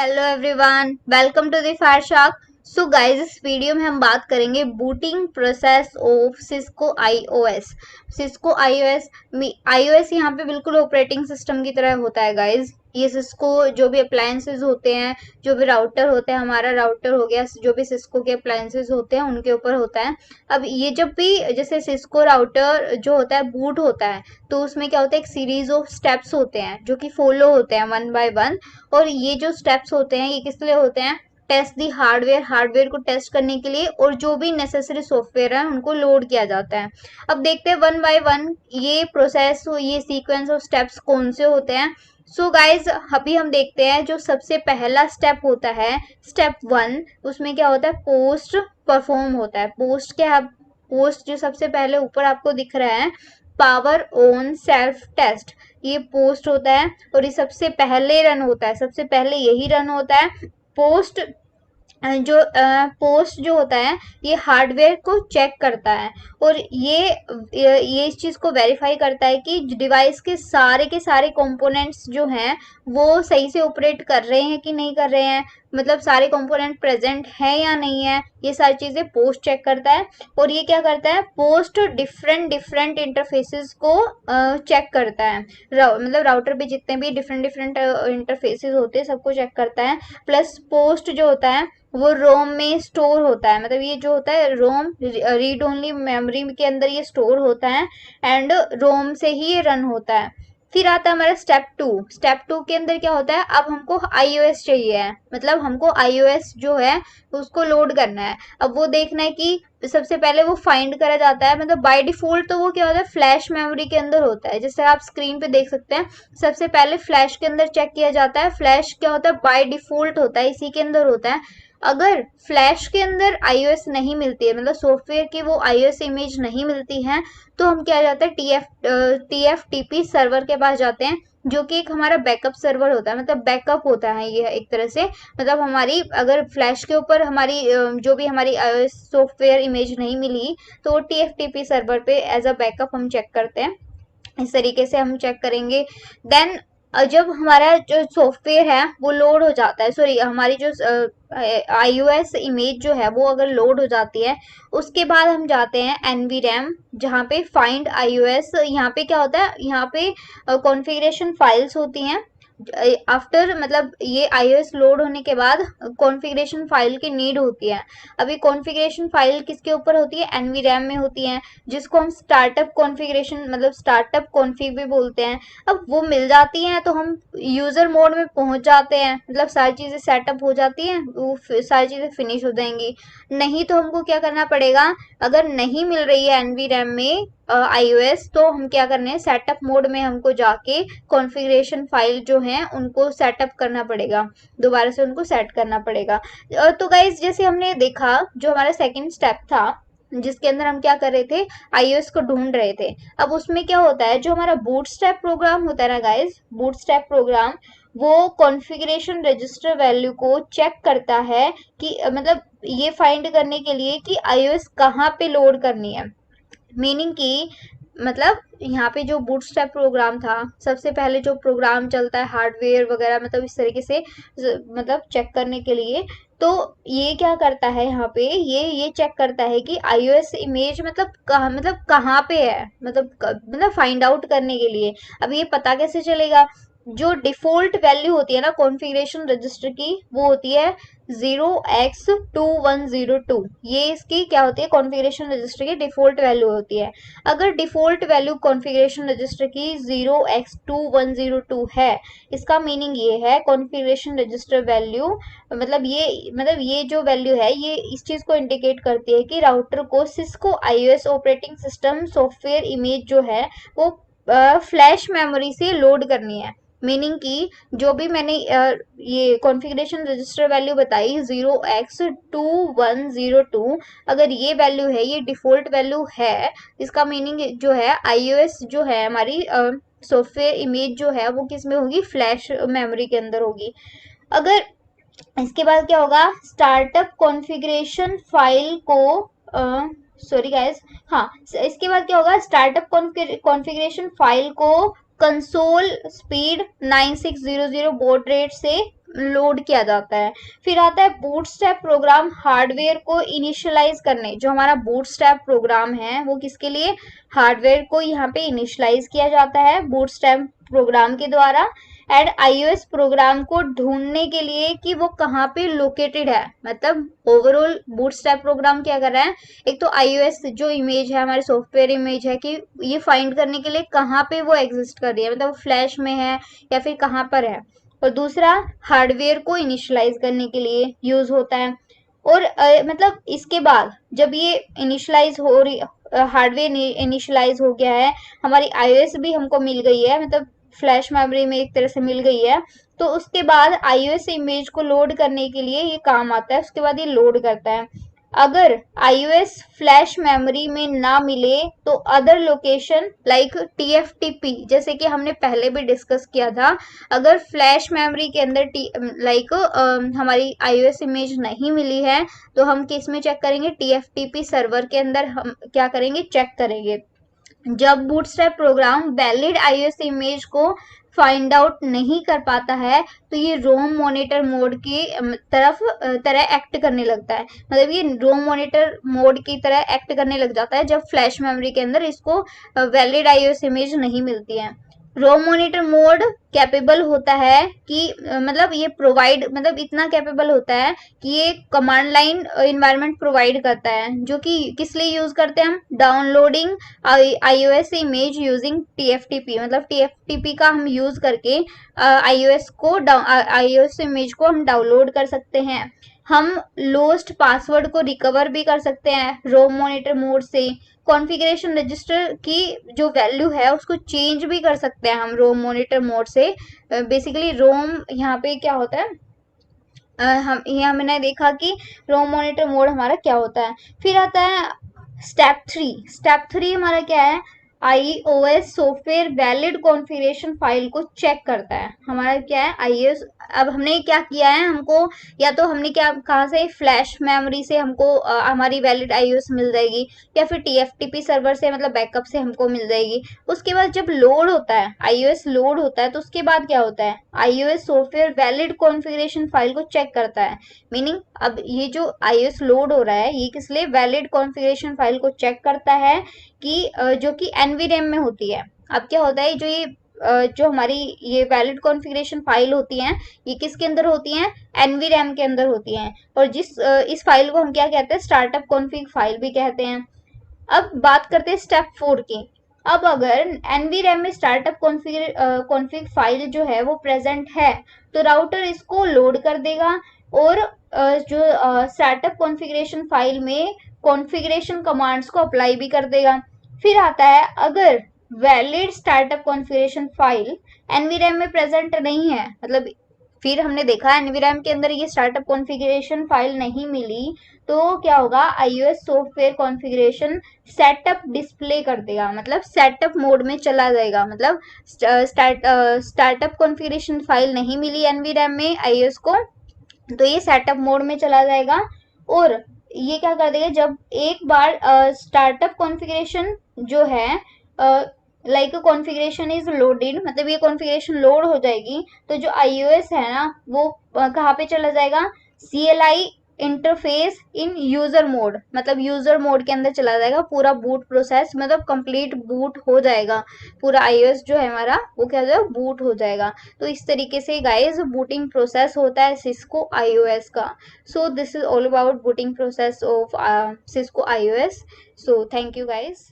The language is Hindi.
Hello everyone, welcome to the Fire Shark. So guys, इस वीडियो में हम बात करेंगे booting process of Cisco IOS. Cisco IOS IOS यहाँ पे बिल्कुल ऑपरेटिंग सिस्टम की तरह होता है गाइस। ये सिस्को जो भी अप्लायंसेस होते हैं, जो भी राउटर होते हैं, हमारा राउटर हो गया, जो भी सिस्को के अप्लायंसेस होते हैं उनके ऊपर होता है। अब ये जब भी जैसे सिस्को राउटर जो होता है बूट होता है, तो उसमें क्या होता है, एक सीरीज ऑफ स्टेप्स होते हैं जो कि फॉलो होते हैं वन बाय वन। और ये जो स्टेप्स होते हैं ये किस लिए होते हैं? टेस्ट दी हार्डवेयर को टेस्ट करने के लिए, और जो भी नेसेसरी सॉफ्टवेयर है उनको लोड किया जाता है। अब देखते हैं वन बाय वन ये प्रोसेस, ये सीक्वेंस ऑफ स्टेप्स कौन से होते हैं। सो गाइज, अभी हम देखते हैं जो सबसे पहला स्टेप होता है, स्टेप वन। उसमें क्या होता है? पोस्ट परफॉर्म होता है। पोस्ट क्या है? पोस्ट जो सबसे पहले ऊपर आपको दिख रहा है, पावर ऑन सेल्फ टेस्ट, ये पोस्ट होता है और ये सबसे पहले रन होता है, सबसे पहले यही रन होता है। पोस्ट जो पोस्ट जो होता है ये हार्डवेयर को चेक करता है, और ये इस चीज़ को वेरीफाई करता है कि डिवाइस के सारे कंपोनेंट्स जो हैं वो सही से ऑपरेट कर रहे हैं कि नहीं कर रहे हैं, मतलब सारे कंपोनेंट प्रेजेंट हैं या नहीं है। ये सारी चीज़ें पोस्ट चेक करता है। और ये क्या करता है? पोस्ट डिफरेंट डिफरेंट इंटरफेसेस को चेक करता है। मतलब राउटर पे जितने भी डिफरेंट डिफरेंट इंटरफेसेस होते हैं सबको चेक करता है। प्लस पोस्ट जो होता है वो रोम में स्टोर होता है, मतलब ये जो होता है रोम, रीड ओनली मेमोरी के अंदर ये स्टोर होता है, एंड रोम से ही ये रन होता है। फिर आता है हमारा स्टेप टू। स्टेप टू के अंदर क्या होता है? अब हमको आईओएस चाहिए है, मतलब हमको आईओएस जो है उसको लोड करना है। अब वो देखना है कि सबसे पहले वो फाइंड करा जाता है, मतलब बाय डिफॉल्ट तो वो क्या होता है, फ्लैश मेमोरी के अंदर होता है, जैसे आप स्क्रीन पे देख सकते हैं। सबसे पहले फ्लैश के अंदर चेक किया जाता है। फ्लैश क्या होता है? बाय डिफॉल्ट होता है, इसी के अंदर होता है। अगर फ्लैश के अंदर आईओएस नहीं मिलती है, मतलब सॉफ्टवेयर की वो आईओएस इमेज नहीं मिलती है, तो हम क्या जाते हैं, टीएफटीपी सर्वर के पास जाते हैं, जो कि एक हमारा बैकअप सर्वर होता है, मतलब बैकअप होता है ये एक तरह से। मतलब हमारी अगर फ्लैश के ऊपर हमारी जो भी हमारी आईओएस सॉफ्टवेयर इमेज नहीं मिली, तो टीएफटीपी सर्वर पे एज अ बैकअप हम चेक करते हैं। इस तरीके से हम चेक करेंगे। देन जब हमारा जो सॉफ्टवेयर है वो लोड हो जाता है, सॉरी हमारी जो आईओएस इमेज जो है वो अगर लोड हो जाती है, उसके बाद हम जाते हैं एनवीरैम, जहाँ पे फाइंड आईओएस। यहाँ पे क्या होता है? यहाँ पे कॉन्फ़िगरेशन फाइल्स होती हैं। आफ्टर मतलब ये iOS लोड होने के बाद कॉन्फ़िगरेशन फाइल की नीड होती है। अभी कॉन्फ़िगरेशन फाइल किसके ऊपर होती है? एनवीरैम में होती है, जिसको हम स्टार्टअप कॉन्फ़िगरेशन मतलब स्टार्टअप कॉन्फ़िग भी बोलते हैं। अब वो मिल जाती हैं तो हम यूज़र मोड में पहुंच जाते हैं, मतलब सारी चीज़ें सेटअप हो जाती हैं, वो सारी चीज़ें फिनिश हो जाएंगी। नहीं तो हमको क्या करना पड़ेगा? अगर नहीं मिल रही है एनवीरैम में iOS, तो हम क्या करने हैं, सेटअप मोड में हमको जाके कॉन्फ़िगरेशन फाइल जो हैं उनको सेटअप करना पड़ेगा, दोबारा से उनको सेट करना पड़ेगा। तो गाइज, जैसे हमने देखा जो हमारा सेकंड स्टेप था, जिसके अंदर हम क्या कर रहे थे, iOS को ढूंढ रहे थे। अब उसमें क्या होता है, जो हमारा बूटस्ट्रैप प्रोग्राम होता है ना गाइज, बूटस्ट्रैप प्रोग्राम वो कॉन्फ़िगरेशन रजिस्टर वैल्यू को चेक करता है कि मतलब ये फाइंड करने के लिए कि iOS कहाँ पे लोड करनी है। मीनिंग की मतलब यहाँ पे जो बूटस्ट्रैप प्रोग्राम था, सबसे पहले जो प्रोग्राम चलता है हार्डवेयर वगैरह, मतलब इस तरीके से मतलब चेक करने के लिए, तो ये क्या करता है यहाँ पे, ये चेक करता है कि iOS इमेज मतलब कहाँ पे है, मतलब फाइंड आउट करने के लिए। अब ये पता कैसे चलेगा? जो डिफॉल्ट वैल्यू होती है ना कॉन्फ़िगरेशन रजिस्टर की, वो होती है 0x2102। ये इसकी क्या होती है? कॉन्फ़िगरेशन रजिस्टर की डिफॉल्ट वैल्यू होती है। अगर डिफॉल्ट वैल्यू कॉन्फ़िगरेशन रजिस्टर की 0x2102 है, इसका मीनिंग ये है कॉन्फ़िगरेशन रजिस्टर वैल्यू, मतलब ये जो वैल्यू है ये इस चीज़ को इंडिकेट करती है कि राउटर को Cisco iOS operating system software image जो है वो फ्लैश मेमोरी से लोड करनी है। मीनिंग की जो भी मैंने ये कॉन्फ़िगरेशन रजिस्टर वैल्यू बताई 0x2102, अगर ये वैल्यू है, ये डिफ़ॉल्ट वैल्यू है, इसका मीनिंग जो है iOS जो है हमारी सॉफ्टवेयर इमेज जो है वो किस में होगी? फ्लैश मेमोरी के अंदर होगी। अगर इसके बाद क्या होगा? स्टार्टअप कॉन्फ़िगरेशन फाइल को सॉरी गाइस, हाँ, इसके बाद क्या होगा? स्टार्टअप कॉन्फ़िगरेशन फाइल को कंसोल स्पीड 9600 बॉड रेट से लोड किया जाता है। फिर आता है बूटस्ट्रैप प्रोग्राम, हार्डवेयर को इनिशियलाइज करने। जो हमारा बूटस्ट्रैप प्रोग्राम है वो किसके लिए, हार्डवेयर को यहाँ पे इनिशियलाइज किया जाता है बूटस्ट्रैप प्रोग्राम के द्वारा। एंड iOS प्रोग्राम को ढूंढने के लिए कि वो कहाँ पे लोकेटेड है। मतलब ओवरऑल बूटस्ट्रैप प्रोग्राम क्या कर रहा है, एक तो iOS जो इमेज है, हमारे सॉफ्टवेयर इमेज है, कि ये फाइंड करने के लिए कहाँ पे वो एग्जिस्ट कर रही है, मतलब फ्लैश में है या फिर कहाँ पर है। और दूसरा हार्डवेयर को इनिशियलाइज करने के लिए यूज होता है। और मतलब इसके बाद जब ये इनिशियलाइज हो रही, हार्डवेयर इनिशियलाइज हो गया है, हमारी iOS भी हमको मिल गई है, मतलब फ्लैश मेमोरी में एक तरह से मिल गई है, तो उसके बाद iOS इमेज को लोड करने के लिए ये काम आता है। उसके बाद ये लोड करता है। अगर iOS फ्लैश मेमोरी में ना मिले तो अदर लोकेशन लाइक TFTP, जैसे कि हमने पहले भी डिस्कस किया था, अगर फ्लैश मेमोरी के अंदर लाइक हमारी iOS इमेज नहीं मिली है तो हम किस में चेक करेंगे, TFTP सर्वर के अंदर हम क्या करेंगे, चेक करेंगे। जब bootstrap program valid iOS image को फाइंड आउट नहीं कर पाता है तो ये रोम मॉनिटर मोड की तरह एक्ट करने लगता है। मतलब ये रोम मॉनिटर मोड की तरह एक्ट करने लग जाता है जब फ्लैश मेमोरी के अंदर इसको वैलिड iOS इमेज नहीं मिलती है। रोम मॉनिटर मोड कैपेबल होता है कि मतलब ये प्रोवाइड, मतलब इतना कैपेबल होता है कि ये कमांड लाइन इन्वायरमेंट प्रोवाइड करता है, जो कि किस लिए यूज करते हैं हम, downloading iOS image using TFTP। मतलब TFTP का हम यूज करके iOS इमेज को हम डाउनलोड कर सकते हैं। हम लोस्ट पासवर्ड को रिकवर भी कर सकते हैं रोम मॉनिटर मोड से। कॉन्फ़िगरेशन रजिस्टर की जो वैल्यू है उसको चेंज भी कर सकते हैं हम रोम मॉनिटर मोड से। बेसिकली रोम यहाँ पे क्या होता है, हम ये हमने देखा कि रोम मॉनिटर मोड हमारा क्या होता है। फिर आता है स्टेप 3 हमारा क्या है, iOS software valid configuration file को चेक करता है। हमारा क्या है iOS, अब हमने क्या किया है, हमको या तो हमने क्या कहा से फ्लैश मेमोरी से हमको हमारी वैलिड iOS मिल जाएगी, या फिर TFTP सर्वर से मतलब बैकअप से हमको मिल जाएगी। उसके बाद जब लोड होता है, iOS लोड होता है, तो उसके बाद क्या होता है, iOS software valid configuration file को चेक करता है। मीनिंग अब ये जो iOS लोड हो रहा है ये किस लिए, वैलिड कॉन्फ़िगरेशन फाइल को चेक करता है कि जो कि NVRAM में होती है। अब क्या होता है, जो हमारी ये वैलिड कॉन्फ़िगरेशन फाइल होती हैं ये किसके अंदर होती हैं, NVRAM के अंदर होती हैं। और इस फाइल को हम क्या कहते हैं, स्टार्टअप कॉन्फ़िग फाइल भी कहते हैं। अब बात करते हैं स्टेप 4 की। अब अगर NVRAM में स्टार्टअप कॉन्फ़िग फाइल जो है वो प्रेजेंट है तो राउटर इसको लोड कर देगा और जो स्टार्टअप कॉन्फ़िगरेशन फाइल में कॉन्फ़िगरेशन कमांड्स को अप्लाई भी कर देगा। फिर आता है अगर valid startup configuration file NVRAM में प्रेजेंट नहीं है, मतलब फिर हमने देखा NVRAM के अंदर ये स्टार्टअप कॉन्फ़िगरेशन फाइल नहीं मिली, तो क्या होगा, iOS software configuration setup display कर देगा, मतलब सेटअप मोड में चला जाएगा। मतलब स्टार्टअप कॉन्फ़िगरेशन फाइल नहीं मिली NVRAM में iOS को, तो ये सेटअप मोड में चला जाएगा। और ये क्या कर देगा, जब एक बार स्टार्टअप कॉन्फ़िगरेशन जो है लाइक कॉन्फ़िगरेशन इज लोडेड, मतलब ये कॉन्फ़िगरेशन लोड हो जाएगी, तो जो iOS है ना वो कहाँ पे चला जाएगा, CLI इंटरफेस इन यूजर मोड, मतलब यूजर मोड के अंदर चला जाएगा। पूरा बूट प्रोसेस मतलब कंप्लीट बूट हो जाएगा, पूरा iOS जो है हमारा वो क्या हो जाएगा, बूट हो जाएगा। तो इस तरीके से गाइस बूटिंग प्रोसेस होता है सिस्को iOS का। So this is all about booting process of Cisco iOS। So thank you guys.